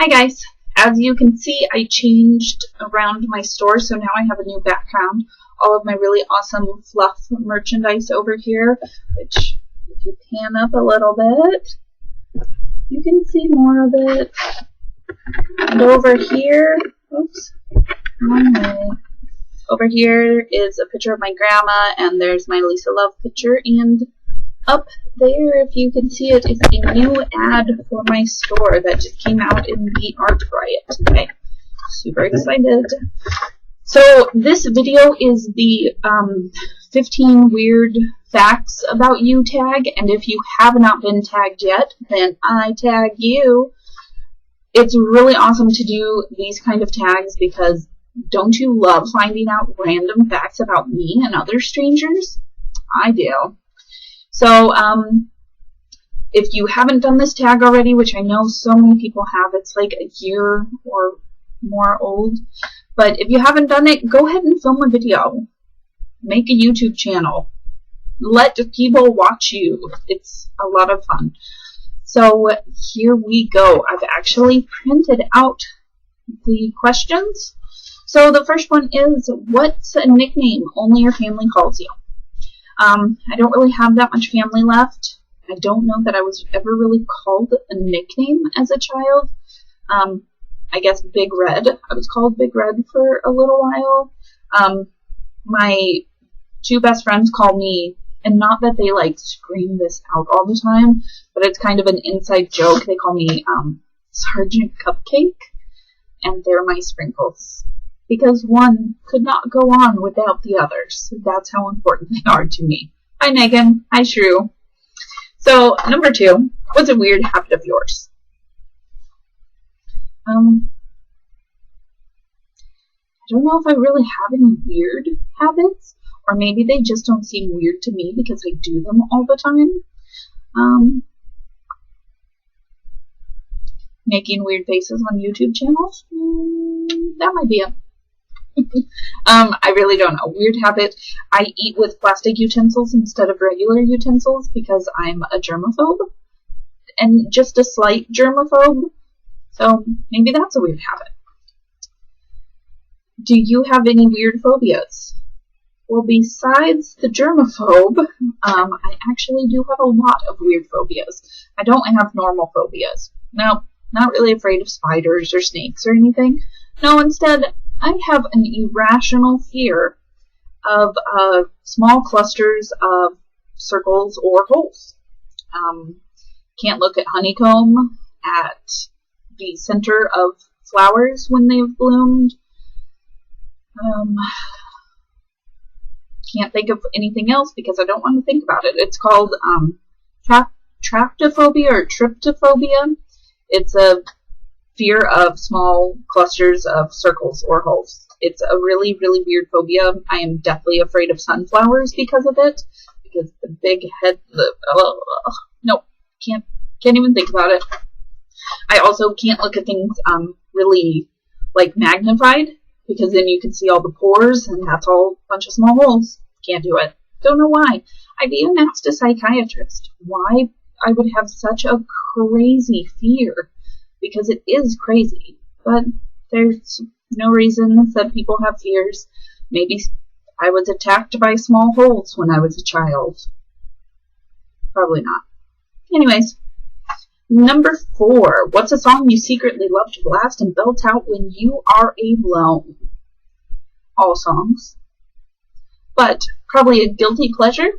Hi guys, as you can see I changed around my store, so now I have a new background. All of my really awesome fluff merchandise over here, which if you pan up a little bit, you can see more of it. And over here, oops, wrong way. Over here is a picture of my grandma, and there's my Lisa Love picture, and up there, if you can see it, is a new ad for my store that just came out in the Art Riot today. Super excited. So this video is the 15 weird facts about you tag, and if you have not been tagged yet, then I tag you. It's really awesome to do these kind of tags because don't you love finding out random facts about me and other strangers? I do. So, if you haven't done this tag already, which I know so many people have, it's like a year or more old, but if you haven't done it, go ahead and film a video. Make a YouTube channel. Let people watch you. It's a lot of fun. So, here we go. I've actually printed out the questions. So, the first one is, what's a nickname only your family calls you? I don't really have that much family left. I don't know that I was ever really called a nickname as a child. I guess Big Red. I was called Big Red for a little while. My two best friends call me, and not that they like scream this out all the time, but it's kind of an inside joke. They call me Sergeant Cupcake, and they're my sprinkles. Because one could not go on without the others. That's how important they are to me. Hi, Megan. Hi, Shrew. So, number 2, what's a weird habit of yours? I don't know if I really have any weird habits, or maybe they just don't seem weird to me because I do them all the time. Making weird faces on YouTube channels? That might be it. I really don't know. Weird habit. I eat with plastic utensils instead of regular utensils because I'm a germaphobe. And just a slight germaphobe. So maybe that's a weird habit. Do you have any weird phobias? Well, besides the germaphobe, I actually do have a lot of weird phobias. I don't have normal phobias. No, not really afraid of spiders or snakes or anything. No, instead, I have an irrational fear of small clusters of circles or holes. Can't look at honeycomb, at the center of flowers when they've bloomed. Can't think of anything else because I don't want to think about it. It's called tractophobia or tryptophobia. It's a fear of small clusters of circles or holes. It's a really, really weird phobia. I am deathly afraid of sunflowers because of it. Because the big head, no, can't even think about it. I also can't look at things really like magnified because then you can see all the pores and that's all a bunch of small holes. Can't do it. Don't know why. I've even asked a psychiatrist why I would have such a crazy fear. Because it is crazy, but there's no reason that people have fears. Maybe I was attacked by small holes when I was a child. Probably not. Anyways, number 4. What's a song you secretly love to blast and belt out when you are alone? All songs. But probably a guilty pleasure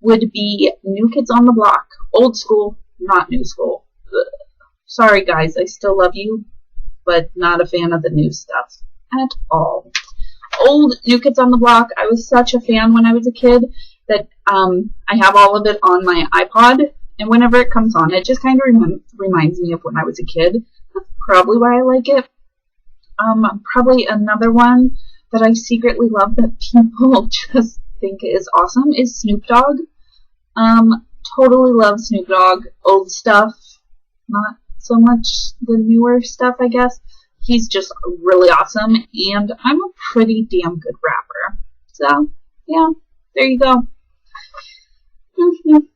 would be New Kids on the Block. Old school, not new school. Ugh. Sorry guys, I still love you, but not a fan of the new stuff at all. Old New Kids on the Block, I was such a fan when I was a kid that I have all of it on my iPod, and whenever it comes on, it just kind of reminds me of when I was a kid. That's probably why I like it. Probably another one that I secretly love that people just think is awesome is Snoop Dogg. Totally love Snoop Dogg. Old stuff, not so much the newer stuff, I guess. He's just really awesome, and I'm a pretty damn good rapper. So, yeah, there you go.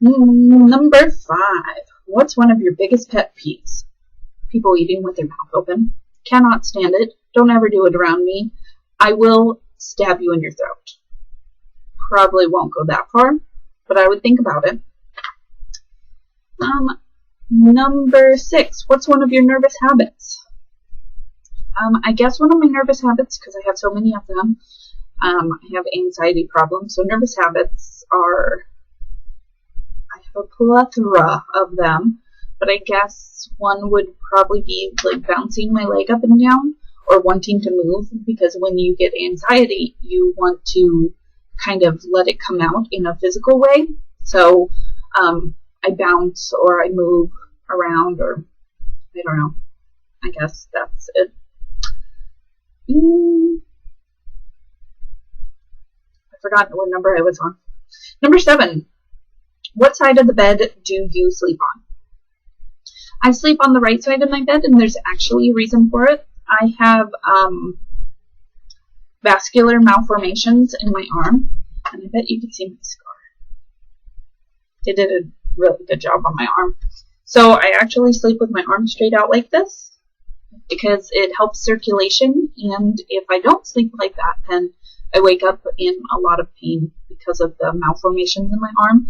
Number 5. What's one of your biggest pet peeves? people eating with their mouth open. Cannot stand it. Don't ever do it around me. I will stab you in your throat. Probably won't go that far, but I would think about it. Number 6. What's one of your nervous habits? I guess one of my nervous habits, because I have so many of them, I have anxiety problems. So nervous habits are, I have a plethora of them, but I guess one would probably be like bouncing my leg up and down or wanting to move, because when you get anxiety, you want to kind of let it come out in a physical way. So I bounce or I move around, or I don't know. I guess that's it. I forgot what number I was on. Number 7. What side of the bed do you sleep on? I sleep on the right side of my bed, and there's actually a reason for it. I have vascular malformations in my arm, and I bet you can see my scar. They did a really good job on my arm. So I actually sleep with my arm straight out like this because it helps circulation, and if I don't sleep like that, then I wake up in a lot of pain because of the malformations in my arm.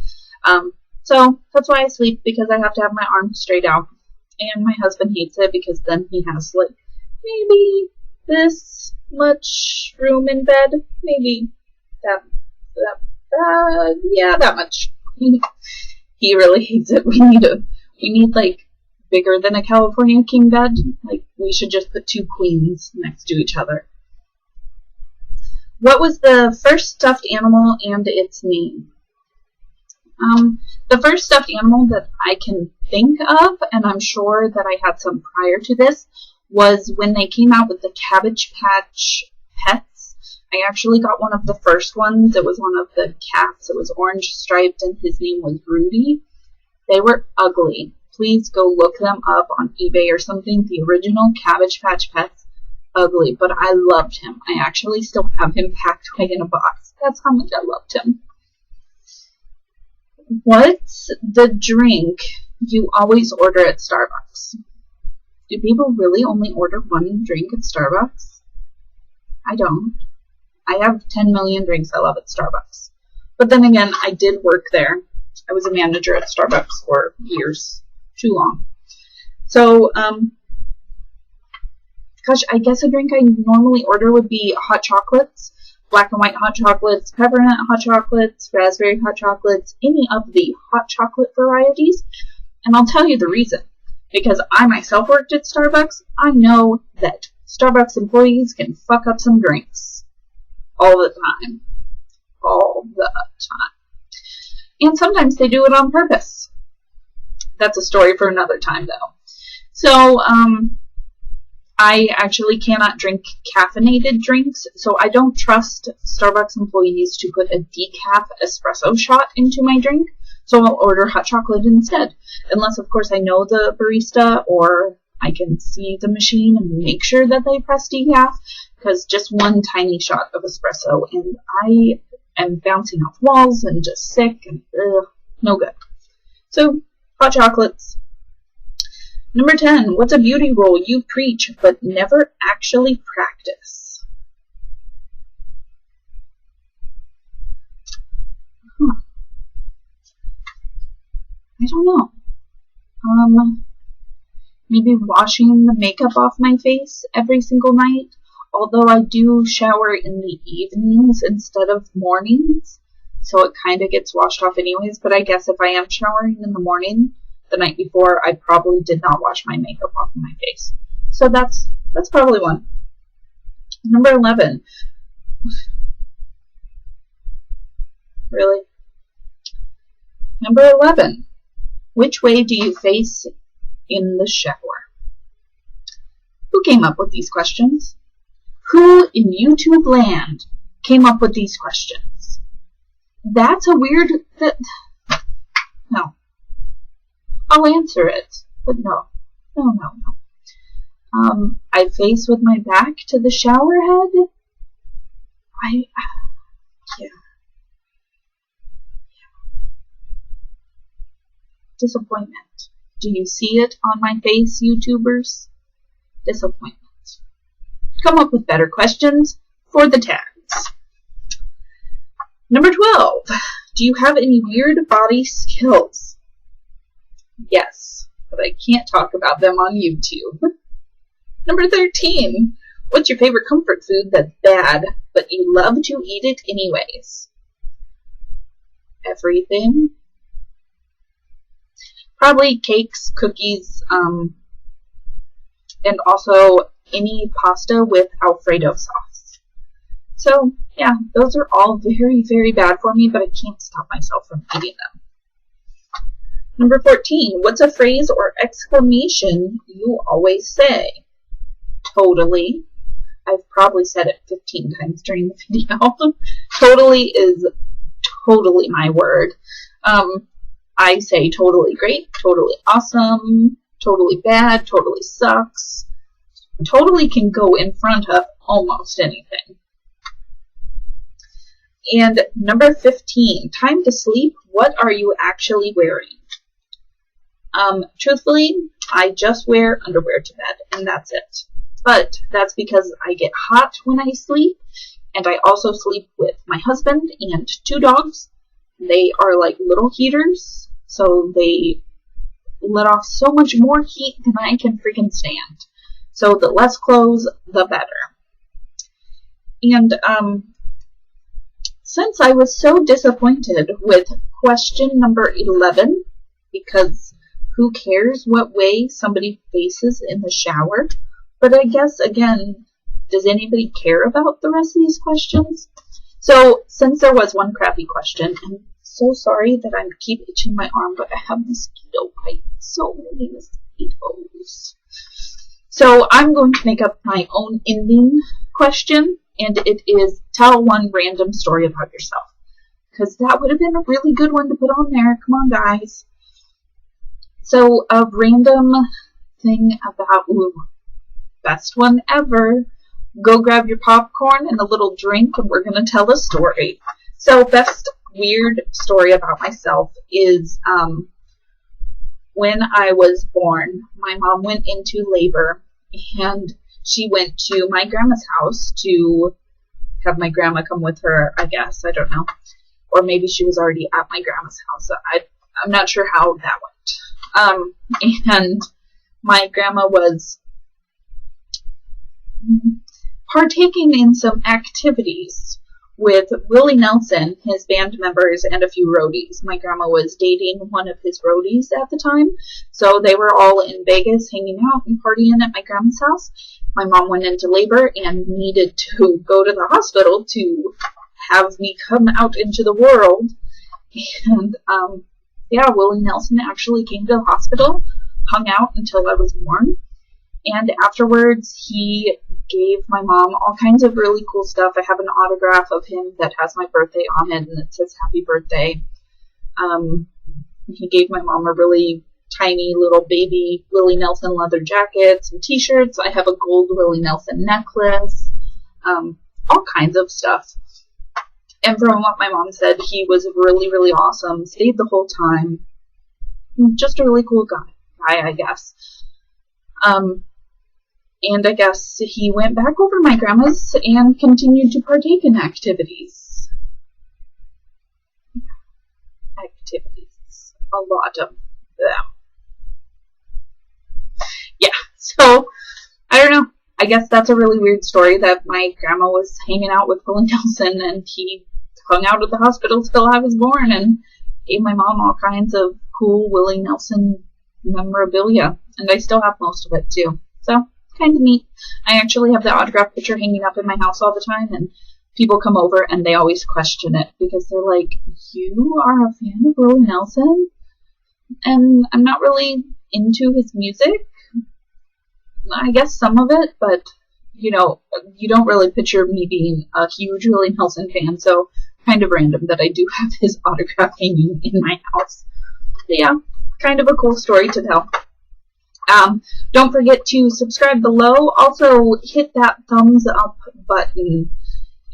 So that's why I sleep, because I have to have my arm straight out. And my husband hates it because then he has like maybe this much room in bed, maybe that much. He really hates it. We need like bigger than a California king bed. Like, we should just put 2 queens next to each other. What was the first stuffed animal and its name? The first stuffed animal that I can think of, and I'm sure that I had some prior to this, was when they came out with the Cabbage Patch Pets. I actually got one of the first ones. It was one of the cats. It was orange striped, and his name was Rudy. They were ugly. Please go look them up on eBay or something. The original Cabbage Patch Pets. Ugly, but I loved him. I actually still have him packed away in a box. That's how much I loved him. What's the drink you always order at Starbucks? Do people really only order one drink at Starbucks? I don't. I have 10 million drinks I love at Starbucks. But then again, I did work there. I was a manager at Starbucks for years. Too long. So, gosh, I guess a drink I normally order would be hot chocolates. Black and white hot chocolates, peppermint hot chocolates, raspberry hot chocolates, any of the hot chocolate varieties. And I'll tell you the reason. Because I myself worked at Starbucks, I know that Starbucks employees can fuck up some drinks. All the time. All the time. And sometimes they do it on purpose. That's a story for another time, though. So, I actually cannot drink caffeinated drinks, so I don't trust Starbucks employees to put a decaf espresso shot into my drink, so I'll order hot chocolate instead. Unless, of course, I know the barista, or I can see the machine and make sure that they press decaf, because just one tiny shot of espresso, and I am bouncing off walls and just sick, and no good. So, hot chocolates. Number 10, what's a beauty rule you preach but never actually practice? I don't know. Maybe washing the makeup off my face every single night. Although I do shower in the evenings instead of mornings, so it kind of gets washed off anyways. But I guess if I am showering in the morning, the night before, I probably did not wash my makeup off of my face. So that's probably one. Number 11. Really? Number 11. Which way do you face in the shower? Who came up with these questions? Who in YouTube land came up with these questions? That's a weird... No. I'll answer it, but no. I face with my back to the shower head. Yeah. Disappointment. Do you see it on my face, YouTubers? Disappointment. Come up with better questions for the tags. Number 12. Do you have any weird body skills? Yes, but I can't talk about them on YouTube. Number 13. What's your favorite comfort food that's bad, but you love to eat it anyways? Everything. Probably cakes, cookies, and also any pasta with Alfredo sauce. So, yeah, those are all very, very bad for me, but I can't stop myself from eating them. Number 14. What's a phrase or exclamation you always say? Totally. I've probably said it 15 times during the video. Totally is totally my word. I say totally great, totally awesome, totally bad, totally sucks. Totally can go in front of almost anything. And number 15, time to sleep. What are you actually wearing? Truthfully, I just wear underwear to bed, and that's it. But that's because I get hot when I sleep, and I also sleep with my husband and 2 dogs. They are like little heaters, so they let off so much more heat than I can freaking stand. So the less clothes, the better. And since I was so disappointed with question number 11, because who cares what way somebody faces in the shower? But I guess, again, does anybody care about the rest of these questions? So, since there was one crappy question, I'm so sorry that I keep itching my arm, but I have mosquito bites. So many mosquitoes. So, I'm going to make up my own ending question, and it is tell one random story about yourself. Because that would have been a really good one to put on there. Come on, guys. So, a random thing about, best one ever. Go grab your popcorn and a little drink, and we're going to tell a story. So, best weird story about myself is when I was born, my mom went into labor, and she went to my grandma's house to have my grandma come with her, I guess. I don't know. Or maybe she was already at my grandma's house. I'm not sure how that went. And my grandma was partaking in some activities with Willie Nelson, his band members, and a few roadies. My grandma was dating one of his roadies at the time, so they were all in Vegas hanging out and partying at my grandma's house. My mom went into labor and needed to go to the hospital to have me come out into the world. And, yeah, Willie Nelson actually came to the hospital, hung out until I was born, and afterwards he gave my mom all kinds of really cool stuff. I have an autograph of him that has my birthday on it, and it says happy birthday. He gave my mom a really tiny little baby Willie Nelson leather jacket, some t-shirts. I have a gold Willie Nelson necklace, all kinds of stuff. And from what my mom said, he was really, really awesome, stayed the whole time. Just a really cool guy, I guess. And I guess he went back over my grandma's and continued to partake in activities. A lot of them. Yeah, so, I don't know. I guess that's a really weird story that my grandma was hanging out with Willie Nelson and he hung out at the hospital till I was born and gave my mom all kinds of cool Willie Nelson memorabilia. And I still have most of it, too. So, kind of neat. I actually have the autograph picture hanging up in my house all the time, and people come over and they always question it because they're like, you are a fan of Willie Nelson? And I'm not really into his music. I guess some of it, but, you know, you don't really picture me being a huge Willie Nelson fan, so kind of random that I do have his autograph hanging in my house. But yeah, kind of a cool story to tell. Don't forget to subscribe below. Also, hit that thumbs up button.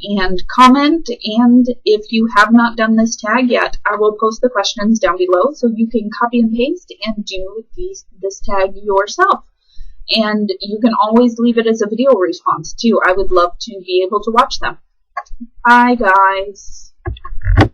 and comment. And if you have not done this tag yet, I will post the questions down below so you can copy and paste and do this tag yourself. And you can always leave it as a video response too. I would love to be able to watch them. Bye, guys.